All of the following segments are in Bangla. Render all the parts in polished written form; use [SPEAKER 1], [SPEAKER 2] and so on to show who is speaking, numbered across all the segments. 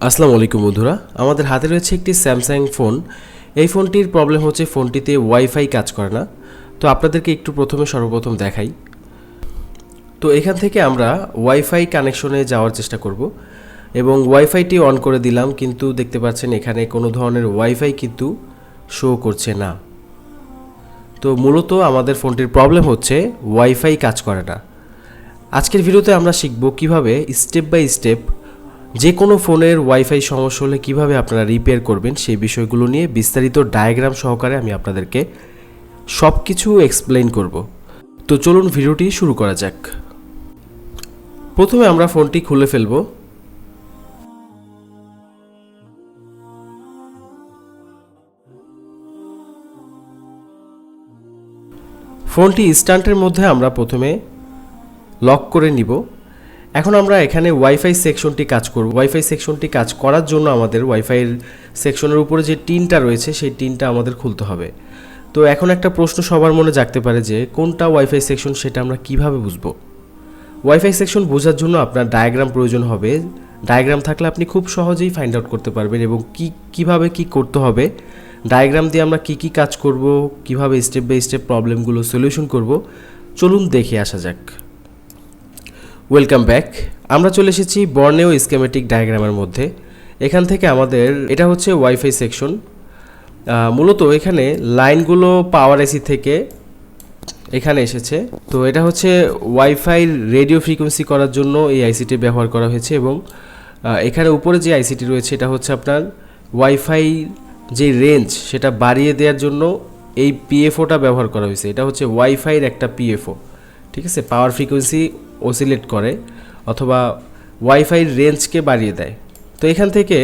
[SPEAKER 1] আসসালামু আলাইকুম বন্ধুরা, আমাদের হাতে রয়েছে একটি স্যামসাং ফোন। এই ফোনটির প্রবলেম হচ্ছে ফোনটিতে ওয়াইফাই কাজ করে না। তো আপনাদেরকে একটু সর্বপ্রথম দেখাই। তো এখান থেকে আমরা ওয়াইফাই কানেকশনে যাওয়ার চেষ্টা করব এবং ওয়াইফাইটি অন করে দিলাম, কিন্তু দেখতে পাচ্ছেন এখানে কোনো ধরনের ওয়াইফাই কিন্তু শো করছে না। তো মূলত আমাদের ফোনটির প্রবলেম হচ্ছে ওয়াইফাই কাজ করে না। আজকের ভিডিওতে আমরা শিখব কিভাবে স্টেপ বাই স্টেপ যে কোনো ফোনের ওয়াইফাই সমস্যা হলে কীভাবে আপনারা রিপেয়ার করবেন সেই বিষয়গুলো নিয়ে বিস্তারিত ডায়াগ্রাম সহকারে আমি আপনাদেরকে সব কিছু এক্সপ্লেইন করব। তো চলুন ভিডিওটি শুরু করা যাক। প্রথমে আমরা ফোনটি খুলে ফেলব। ফোনটি স্ট্যান্ডের মধ্যে আমরা প্রথমে লক করে নিব। এখন আমরা এখানে ওয়াইফাই সেকশনটি কাজ করব। ওয়াইফাই সেকশনটি কাজ করার জন্য আমাদের ওয়াইফাইয়ের সেকশনের উপরে যে টিনটা রয়েছে সেই টিনটা আমাদের খুলতে হবে। তো এখন একটা প্রশ্ন সবার মনে জাগতে পারে যে কোনটা ওয়াইফাই সেকশন, সেটা আমরা কিভাবে বুঝবো? ওয়াইফাই সেকশন বোঝার জন্য আপনার ডায়াগ্রাম প্রয়োজন হবে। ডায়াগ্রাম থাকলে আপনি খুব সহজেই ফাইন্ড আউট করতে পারবেন এবং কিভাবে কি করতে হবে, ডায়াগ্রাম দিয়ে আমরা কি কাজ করব, কিভাবে স্টেপ বাই স্টেপ প্রবলেমগুলো সলিউশন করব, চলুন দেখে আসা যাক। Welcome back. আমরা চলে এসেছি বর্নেও স্কেমেটিক ডায়াগ্রামের মধ্যে। এখান থেকে আমাদের এটা হচ্ছে ওয়াইফাই সেকশন। মূলত এখানে লাইনগুলো পাওয়ার আইসি থেকে এখানে এসেছে। তো এটা হচ্ছে ওয়াইফাই রেডিও ফ্রিকোয়েন্সি করার জন্য এই আইসিটি ব্যবহার করা হয়েছে এবং এখানে উপরে যে আইসিটি রয়েছে এটা হচ্ছে আপনার ওয়াইফাই যে রেঞ্জ সেটা বাড়িয়ে দেওয়ার জন্য এই পিএফওটা ব্যবহার করা হয়েছে। এটা হচ্ছে ওয়াইফাইয়ের একটা পিএফও, ঠিক আছে, পাওয়ার ফ্রিকোয়েন্সি অসিলেট করে অথবা ওয়াইফাইয়ের রেঞ্জকে বাড়িয়ে দেয়। তো এখান থেকে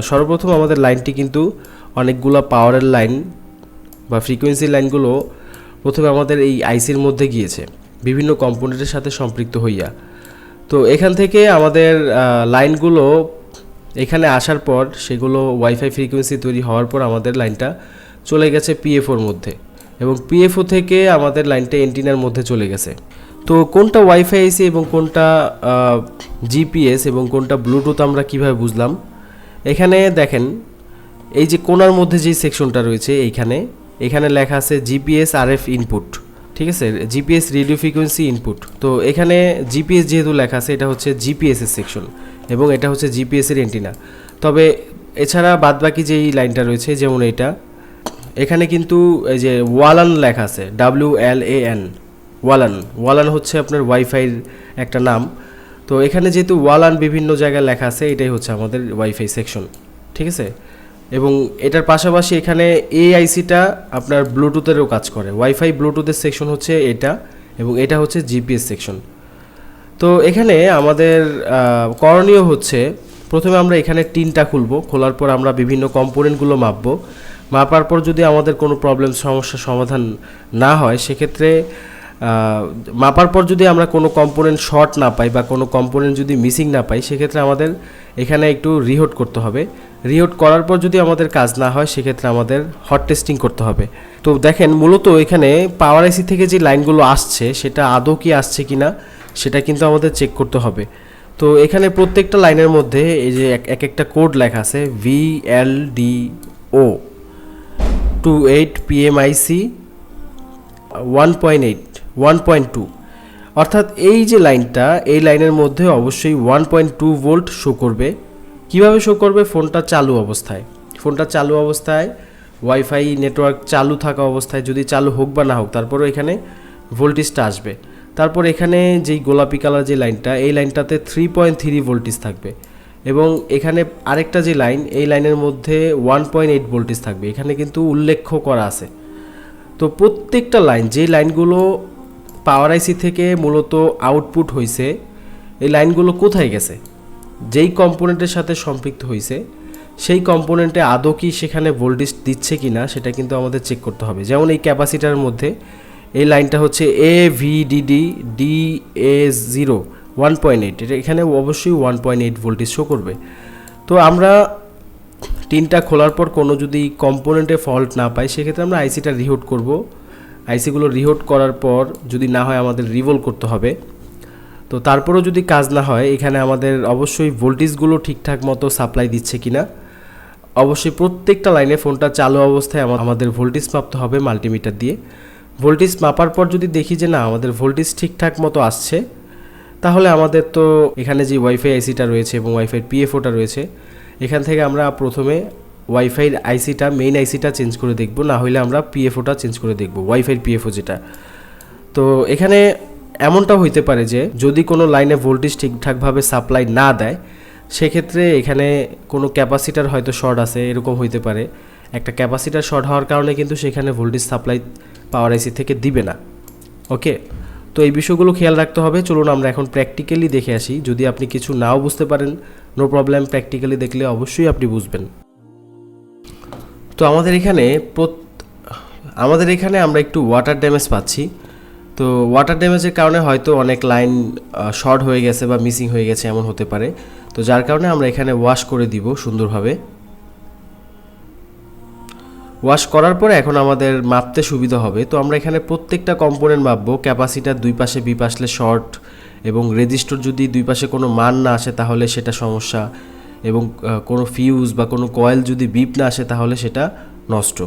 [SPEAKER 1] সর্বপ্রথম আমাদের লাইনটি কিন্তু অনেকগুলো পাওয়ারের লাইন বা ফ্রিকোয়েন্সি লাইনগুলো প্রথমে আমাদের এই আইসির মধ্যে গিয়েছে বিভিন্ন কম্পোনেন্টের সাথে সম্পৃক্ত হইয়া। তো এখান থেকে আমাদের লাইনগুলো এখানে আসার পর সেগুলো ওয়াইফাই ফ্রিকোয়েন্সি তৈরি হওয়ার পর আমাদের লাইনটা চলে গেছে পিএফওর মধ্যে এবং পিএফও থেকে আমাদের লাইনটা এন্টিনার মধ্যে চলে গেছে। তো কোনটা ওয়াইফাই আইসি এবং কোনটা জিপিএস এবং কোনটা ব্লুটুথ আমরা কিভাবে বুঝলাম? এখানে দেখেন এই যে কোণার মধ্যে যে সেকশনটা রয়েছে এখানে লেখা আছে জিপিএস আরএফ ইনপুট, ঠিক আছে, জিপিএস রেডিও ফ্রিকোয়েন্সি ইনপুট। তো এখানে জিপিএস যেহেতু লেখা আছে এটা হচ্ছে জিপিএস এর সেকশন এবং এটা হচ্ছে জিপিএস এর এন্টিনা। তবে এছাড়া বাদবাকি যেই লাইনটা রয়েছে যেমন এখানে কিন্তু এই যে ওয়ালান লেখা আছে, WLAN, ওয়ালান হচ্ছে আপনার ওয়াইফাইয়ের একটা নাম। তো এখানে যেহেতু ওয়ালান বিভিন্ন জায়গায় লেখা আছে এটাই হচ্ছে আমাদের ওয়াইফাই সেকশন, ঠিক আছে। এবং এটার পাশাপাশি এখানে এই আইসিটা আপনার ব্লুটুথেরও কাজ করে। ওয়াইফাই ব্লুটুথের সেকশন হচ্ছে এটা এবং এটা হচ্ছে জিপিএস সেকশন। তো এখানে আমাদের করণীয় হচ্ছে প্রথমে আমরা এখানে টিনটা খোলার পর আমরা বিভিন্ন কম্পোনেন্টগুলো মাপার পর যদি আমাদের কোনো সমস্যার সমাধান না হয় সেক্ষেত্রে মাপার পর যদি আমরা কোনো কম্পোনেন্ট শর্ট না পাই বা কোনো কম্পোনেন্ট যদি মিসিং না পাই সেক্ষেত্রে আমাদের এখানে একটু রিহোট করতে হবে। রিহোট করার পর যদি আমাদের কাজ না হয় সেক্ষেত্রে আমাদের হট টেস্টিং করতে হবে। তো দেখেন মূলত এখানে পাওয়ার আইসি থেকে যে লাইনগুলো আসছে সেটা আদৌ কি আসছে কিনা সেটা কিন্তু আমাদের চেক করতে হবে। তো এখানে প্রত্যেকটা লাইনের মধ্যে এই যে এক একটা কোড লেখা আছে VLDO 28 PMIC 1.2, অর্থাৎ এই যে লাইনটা এই লাইনের মধ্যে অবশ্যই 1.2 ভোল্ট শো করবে। কিভাবে শো করবে? ফোনটা চালু অবস্থায় ওয়াইফাই নেটওয়ার্ক চালু থাকা অবস্থায়, যদি চালু হোক বা না হোক তারপরও এখানে ভোল্টেজটা আসবে। তারপর এখানে যেই গোলাপি কালার যে লাইনটা এই লাইনটাতে 3.3 ভোল্টেজ থাকবে এবং এখানে আরেকটা যে লাইন এই লাইনের মধ্যে 1.8 ভোল্টেজ থাকবে। এখানে কিন্তু উল্লেখ করা আছে। তো প্রত্যেকটা লাইন যে লাইনগুলো পাওয়ার আইসি থেকে মূলত আউটপুট হয়েছে এই লাইনগুলো কোথায় গেছে, যেই কম্পোনেন্টের সাথে সম্পৃক্ত হয়েছে সেই কম্পোনেন্টে আদৌ কি সেখানে ভোল্টেজ দিচ্ছে কি না সেটা কিন্তু আমাদের চেক করতে হবে। যেমন এই ক্যাপাসিটারের মধ্যে এই লাইনটা হচ্ছে AVDD DA0 1.8, এটা এখানে অবশ্যই 1.8 ভোল্টেজ শো করবে। তো আমরা টিনটা খোলার পর কোনো যদি কম্পোনেন্টে ফল্ট না পাই সেক্ষেত্রে আমরা আইসিটা রিহুট করব। আইসিগুলো রিহুট করার পর যদি না হয় আমাদের রিভোল্ভ করতে হবে। তো তারপরেও যদি কাজ না হয় এখানে আমাদের অবশ্যই ভোল্টেজগুলো ঠিকঠাক মতো সাপ্লাই দিচ্ছে কিনা। অবশ্যই প্রত্যেকটা লাইনে ফোনটা চালু অবস্থায় আমাদের ভোল্টেজ মাপতে হবে মাল্টিমিটার দিয়ে। ভোল্টেজ মাপার পর যদি দেখি যে না আমাদের ভোল্টেজ ঠিকঠাক মতো আসছে, তাহলে আমাদের তো এখানে যে ওয়াইফাই আইসিটা রয়েছে এবং ওয়াইফাই পিএফওটা রয়েছে, এখান থেকে আমরা প্রথমে ওয়াইফাই আইসিটা মেইন আইসিটা চেঞ্জ করে দেখব, না হলে আমরা পিএফওটা চেঞ্জ করে দেখব, ওয়াইফাই পিএফও যেটা। তো এখানে এমনটাও হইতে পারে যে যদি কোনো লাইনে ভোল্টেজ ঠিকঠাকভাবে সাপ্লাই না দেয়, সেক্ষেত্রে এখানে কোনো ক্যাপাসিটার হয়তো শর্ট আছে, এরকম হইতে পারে। একটা ক্যাপাসিটার শর্ট হওয়ার কারণে কিন্তু সেখানে ভোল্টেজ সাপ্লাই পাওয়ার আইসি থেকে দিবে না। ওকে, তো এই বিষয়গুলো খেয়াল রাখতে হবে। চলুন আমরা এখন প্র্যাকটিক্যালি দেখে আসি। যদি আপনি কিছু নাও বুঝতে পারেন, নো প্রবলেম, প্র্যাকটিক্যালি দেখলে অবশ্যই আপনি বুঝবেন। তো আমাদের এখানে আমরা একটু ওয়াটার ড্যামেজ পাচ্ছি। তো ওয়াটার ড্যামেজের কারণে হয়তো অনেক লাইন শর্ট হয়ে গেছে বা মিসিং হয়ে গেছে, এমন হতে পারে। তো যার কারণে আমরা এখানে ওয়াশ করে দিব সুন্দরভাবে। ওয়াশ করার পরে এখন আমাদের মাপতে সুবিধা হবে। তো আমরা এখানে প্রত্যেকটা কম্পোনেন্ট মাপবো। ক্যাপাসিটার দুই পাশে বিপ আসলে শর্ট, এবং রেজিস্টর যদি দুই পাশে কোনো মান না আসে তাহলে সেটা সমস্যা, এবং কোনো ফিউজ বা কোনো কয়েল যদি বিপ না আসে তাহলে সেটা নষ্ট।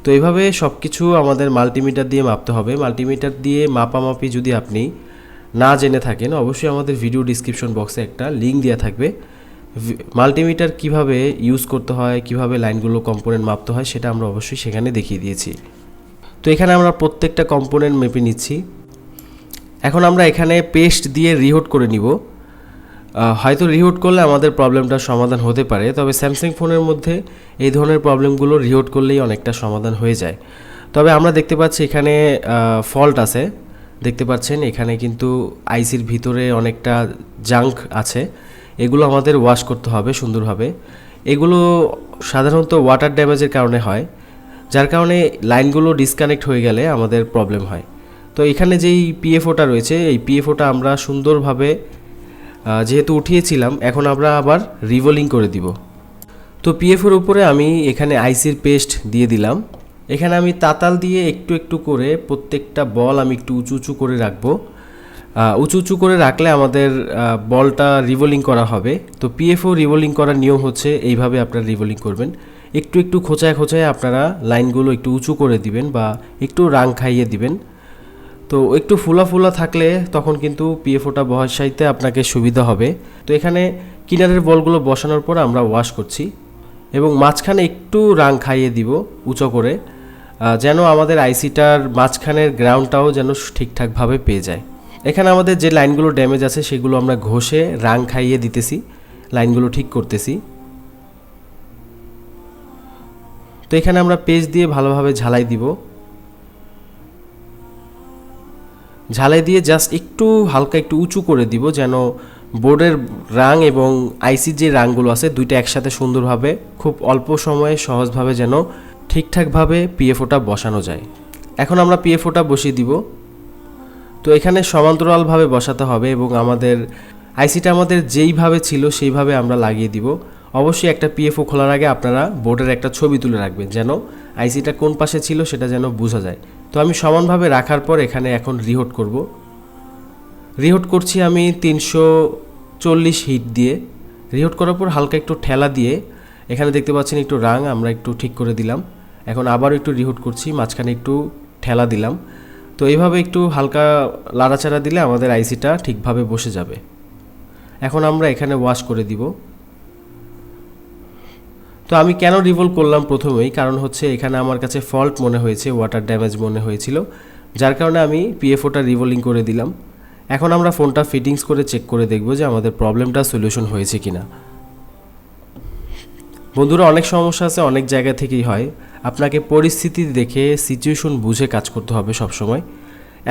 [SPEAKER 1] তো এইভাবে সব কিছু আমাদের মাল্টিমিটার দিয়ে মাপতে হবে। মাল্টিমিটার দিয়ে মাপামাপি যদি আপনি না জেনে থাকেন, অবশ্যই আমাদের ভিডিও ডিসক্রিপশন বক্সে একটা লিঙ্ক দেওয়া থাকবে। মাল্টিমিটার কিভাবে ইউজ করতে হয়, কিভাবে লাইনগুলো কম্পোনেন্ট মাপতে হয়, সেটা আমরা অবশ্যই সেখানে দেখিয়ে দিয়েছি। তো এখানে আমরা প্রত্যেকটা কম্পোনেন্ট মেপে নিচ্ছি। এখন আমরা এখানে পেস্ট দিয়ে রিহোট করে নিব। হয়তো রিহোট করলে আমাদের প্রবলেমটার সমাধান হতে পারে, তবে স্যামসাং ফোনের মধ্যে এই ধরনের প্রবলেমগুলো রিহোট করলেই অনেকটা সমাধান হয়ে যায়। তবে আমরা দেখতে পাচ্ছি এখানে ফল্ট আছে, দেখতে পাচ্ছেন এখানে কিন্তু আইসির ভিতরে অনেকটা জাঙ্ক আছে। এগুলো আমাদের ওয়াশ করতে হবে সুন্দরভাবে। এগুলো সাধারণত ওয়াটার ড্যামেজের কারণে হয়, যার কারণে লাইনগুলো ডিসকানেক্ট হয়ে গেলে আমাদের প্রবলেম হয়। তো এখানে যেই পিএফওটা রয়েছে, এই পিএফওটা আমরা সুন্দরভাবে যেহেতু উঠিয়েছিলাম, এখন আমরা আবার রিভোলিং করে দিব। তো পিএফওর উপরে আমি এখানে আইসির পেস্ট দিয়ে দিলাম। এখানে আমি তাতাল দিয়ে একটু একটু করে প্রত্যেকটা বল আমি একটু উঁচু উঁচু করে রাখবো। উঁচু উঁচু করে রাখলে আমাদের বলটা রিভোলিং করা হবে। তো পিএফও রিভোলিং করার নিয়ম হচ্ছে এইভাবে আপনারা রিভোলিং করবেন। একটু একটু খোঁচায় খোঁচায় আপনারা লাইনগুলো একটু উঁচু করে দিবেন বা একটু রাং খাইয়ে দিবেন। তো একটু ফুলা ফুলা থাকলে তখন কিন্তু পিএফওটা বসাইতে আপনাকে সুবিধা হবে। তো এখানে কিনারের বলগুলো বসানোর পর আমরা ওয়াশ করছি, এবং মাঝখানে একটু রাং খাইয়ে দিব উঁচু করে, যেন আমাদের আইসিটার মাঝখানের গ্রাউন্ডটাও যেন ঠিকঠাকভাবে পেয়ে যায়। এখানে আমাদের যে লাইনগুলো ড্যামেজ আছে সেগুলো আমরা ঘষে রাং খাইয়ে দিতেছি, লাইনগুলো ঠিক করতেছি। তো এখানে আমরা পেস্ট দিয়ে ভালোভাবে ঝালাই দিব। ঝালাই দিয়ে জাস্ট একটু হালকা একটু উঁচু করে দিব, যেন বোর্ডের রাং এবং আইসির যে রাংগুলো আছে দুইটা একসাথে সুন্দরভাবে খুব অল্প সময়ে সহজভাবে যেন ঠিকঠাকভাবে পিএফওটা বসানো যায়। এখন আমরা পিএফওটা বসিয়ে দিব। তো এখানে সমান্তরালভাবে বসাতে হবে, এবং আমাদের আইসিটা আমাদের যেইভাবে ছিল সেইভাবে আমরা লাগিয়ে দিব। অবশ্যই একটা পিএফও খোলার আগে আপনারা বোর্ডের একটা ছবি তুলে রাখবেন, যেন আইসিটা কোন পাশে ছিল সেটা যেন বোঝা যায়। তো আমি সমানভাবে রাখার পর এখানে এখন রিহোট করব। রিহোট করছি আমি 340 হিট দিয়ে। রিহোট করার পর হালকা একটু ঠেলা দিয়ে এখানে দেখতে পাচ্ছেন একটু রাং আমরা একটু ঠিক করে দিলাম। এখন আবার একটু রিহোট করছি, মাঝখানে একটু ঠেলা দিলাম। তো এইভাবে একটু হালকা লাড়াচাড়া দিলে আমাদের আইসিটা ঠিকভাবে বসে যাবে। এখন আমরা এখানে ওয়াশ করে দিব। তো আমি কেন রিভলভ করলাম প্রথমেই, কারণ হচ্ছে এখানে আমার কাছে ফল্ট মনে হয়েছে, ওয়াটার ড্যামেজ মনে হয়েছিল, যার কারণে আমি পিএফওটা রিভোলিং করে দিলাম। এখন আমরা ফোনটা ফিটিংস করে চেক করে দেখব যে আমাদের প্রবলেমটা সলিউশন হয়েছে কিনা। বন্ধুরা, অনেক সমস্যা আছে, অনেক জায়গা থেকেই হয়। আপনাকে পরিস্থিতি দেখে সিচুয়েশন বুঝে কাজ করতে হবে সবসময়।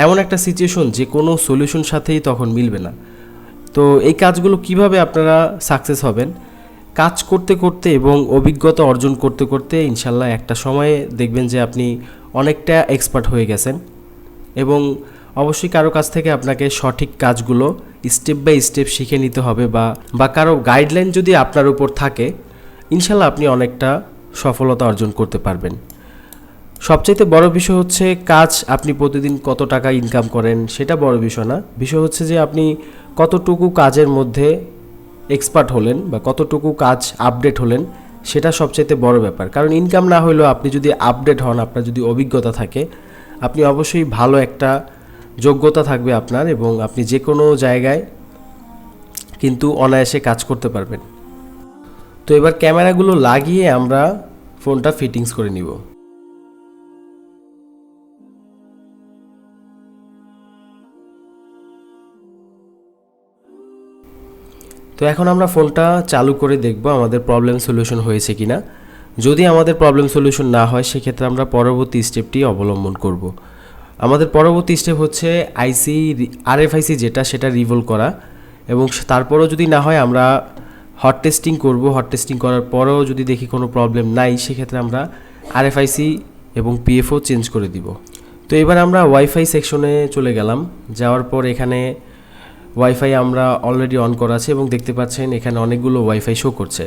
[SPEAKER 1] এমন একটা সিচুয়েশন যে কোনো সলিউশন সাথেই তখন মিলবে না। তো এই কাজগুলো কিভাবে আপনারা সাকসেস হবেন, কাজ করতে করতে এবং অভিজ্ঞতা অর্জন করতে করতে ইনশাল্লাহ একটা সময়ে দেখবেন যে আপনি অনেকটা এক্সপার্ট হয়ে গেছেন। এবং অবশ্যই কারো কাছ থেকে আপনাকে সঠিক কাজগুলো স্টেপ বাই স্টেপ শিখে নিতে হবে, বা কারো গাইডলাইন যদি আপনার উপর থাকে, ইনশাল্লাহ আপনি অনেকটা সফলতা অর্জন করতে পারবেন। সবচাইতে বড় বিষয় হচ্ছে কাজ আপনি প্রতিদিন কত টাকা ইনকাম করেন সেটা বড় বিষয় না। বিষয় হচ্ছে যে আপনি কতটুকু কাজের মধ্যে এক্সপার্ট হলেন বা কতটুকু কাজ আপডেট হলেন সেটা সবচেয়ে বড় ব্যাপার। কারণ ইনকাম না হলেও আপনি যদি আপডেট হন, আপনার যদি অভিজ্ঞতা থাকে, আপনি অবশ্যই ভালো একটা যোগ্যতা থাকবে আপনার, এবং আপনি যে কোনো জায়গায় কিন্তু অনায়াসে কাজ করতে পারবেন। তো এবার ক্যামেরাগুলো লাগিয়ে আমরা ফোনটা ফিটিংস করে নিব। তো এখন আমরা ফোনটা চালু করে দেখব আমাদের প্রবলেম সলিউশন হয়েছে কিনা। যদি আমাদের প্রবলেম সলিউশন না হয় সেক্ষেত্রে আমরা পরবর্তী স্টেপটি অবলম্বন করব। আমাদের পরবর্তী স্টেপ হচ্ছে আরএফআইসি যেটা সেটা রিভলভ করা, এবং তারপরেও যদি না হয় আমরা হট টেস্টিং করব। হট টেস্টিং করার পরেও যদি দেখি কোনো প্রবলেম নাই সেক্ষেত্রে আমরা আরএফআইসি এবং পিএফও চেঞ্জ করে দিব। তো এবার আমরা ওয়াইফাই সেকশনে চলে গেলাম। যাওয়ার পর এখানে ওয়াইফাই আমরা অলরেডি অন করা আছে এবং দেখতে পাচ্ছেন এখানে অনেকগুলো ওয়াইফাই শো করছে।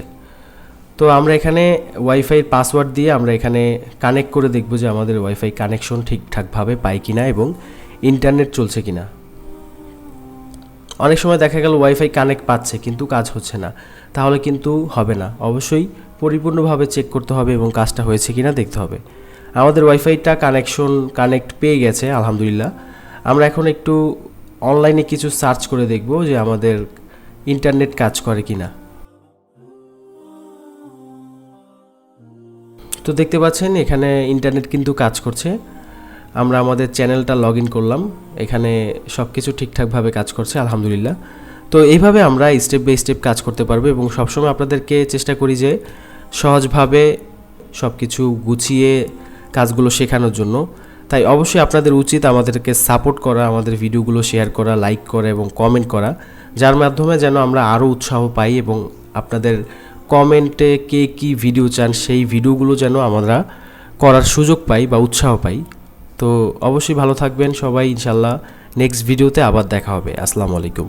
[SPEAKER 1] তো আমরা এখানে ওয়াইফাইয়ের পাসওয়ার্ড দিয়ে আমরা এখানে কানেক্ট করে দেখব যে আমাদের ওয়াইফাই কানেকশন ঠিকঠাকভাবে পাই কিনা এবং ইন্টারনেট চলছে কিনা। অনেক সময় দেখা গেল ওয়াইফাই কানেক্ট পাচ্ছে কিন্তু কাজ হচ্ছে না, তাহলে কিন্তু হবে না। অবশ্যই পরিপূর্ণভাবে চেক করতে হবে এবং কাজটা হয়েছে কিনা দেখতে হবে। আমাদের ওয়াইফাইটা কানেক্ট পেয়ে গেছে আলহামদুলিল্লাহ। আমরা এখন একটু অনলাইনে কিছু সার্চ করে দেখব যে আমাদের ইন্টারনেট কাজ করে কিনা। তো দেখতে পাচ্ছেন এখানে ইন্টারনেট কিন্তু কাজ করছে। আমরা আমাদের চ্যানেলটা লগ ইন করলাম, এখানে সব কিছু ঠিকঠাকভাবে কাজ করছে আলহামদুলিল্লাহ। তো এইভাবে আমরা স্টেপ বাই স্টেপ কাজ করতে পারবো এবং সবসময় আপনাদেরকে চেষ্টা করি যে সহজভাবে সব কিছু গুছিয়ে কাজগুলো শেখানোর জন্য। তাই অবশ্যই আপনাদের উচিত আমাদেরকে সাপোর্ট করা, আমাদের ভিডিওগুলো শেয়ার করা, লাইক করা এবং কমেন্ট করা, যার মাধ্যমে যেন আমরা আরও উৎসাহ পাই এবং আপনাদের কমেন্টে কে কী ভিডিও চান সেই ভিডিওগুলো যেন আমরা করার সুযোগ পাই বা উৎসাহ পাই। তো অবশ্যই ভালো থাকবেন সবাই, ইনশাল্লাহ নেক্সট ভিডিওতে আবার দেখা হবে। আসসালামু আলাইকুম।